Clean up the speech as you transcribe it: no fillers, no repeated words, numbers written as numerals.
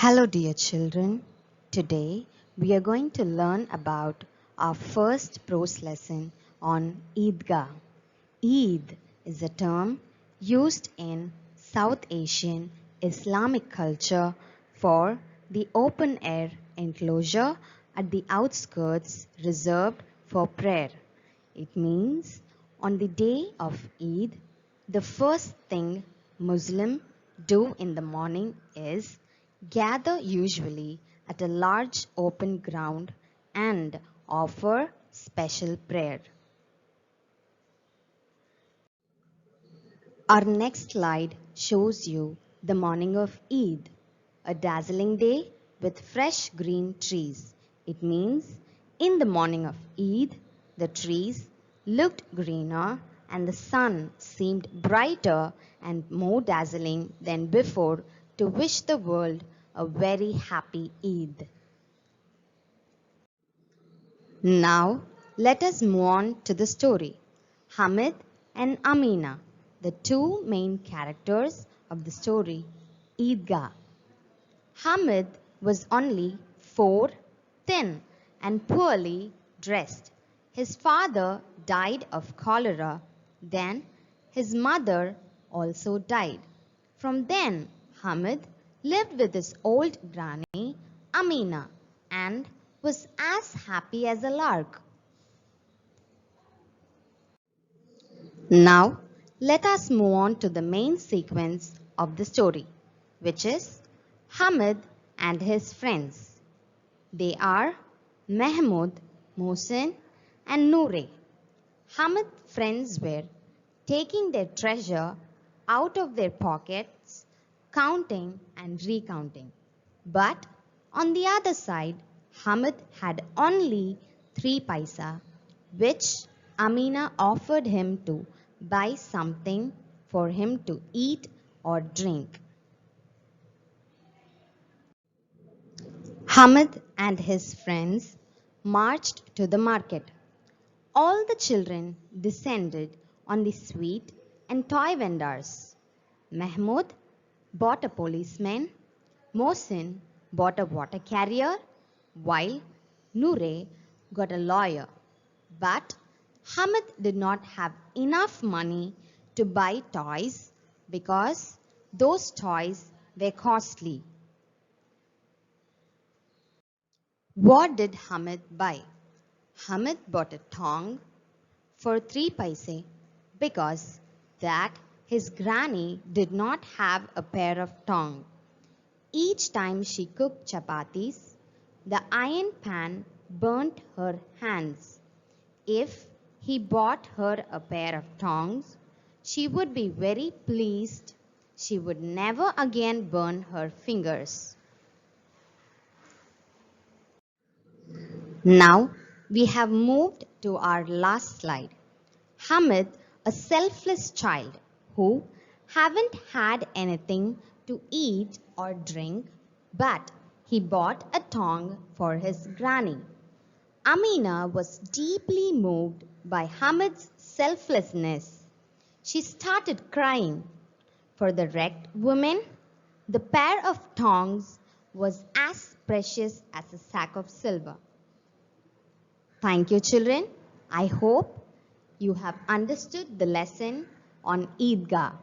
Hello dear children, today we are going to learn about our first prose lesson on Eidgah. Eid is a term used in South Asian Islamic culture for the open air enclosure at the outskirts reserved for prayer. It means on the day of Eid, the first thing Muslims do in the morning is gather usually at a large open ground and offer special prayer. Our next slide shows you the morning of Eid, a dazzling day with fresh green trees. It means in the morning of Eid, the trees looked greener and the sun seemed brighter and more dazzling than before to wish the world a very happy Eid. Now, let us move on to the story. Hamid and Amina, the two main characters of the story, Eidgah. Hamid was only 4, thin, and poorly dressed. His father died of cholera. Then his mother also died. From then, Hamid lived with his old granny, Amina, and was as happy as a lark. Now, let us move on to the main sequence of the story, which is Hamid and his friends. They are Mahmud, Mohsin, and Noore. Hamid's friends were taking their treasure out of their pockets, counting and recounting. But on the other side, Hamid had only 3 paisa, which Amina offered him to buy something for him to eat or drink. Hamid and his friends marched to the market. All the children descended on the sweet and toy vendors. Mahmud bought a policeman, Mohsin bought a water carrier, while Noore got a lawyer. But Hamid did not have enough money to buy toys because those toys were costly. What did Hamid buy? Hamid bought a tongue for 3 paise because that his granny did not have a pair of tongs. Each time she cooked chapatis, the iron pan burnt her hands. If he bought her a pair of tongs, she would be very pleased. She would never again burn her fingers. Now we have moved to our last slide. Hamid, a selfless child who haven't had anything to eat or drink, but he bought a tongue for his granny. Amina was deeply moved by Hamid's selflessness. She started crying. For the wrecked woman, the pair of tongs was as precious as a sack of silver. Thank you, children. I hope you have understood the lesson on Eidgah.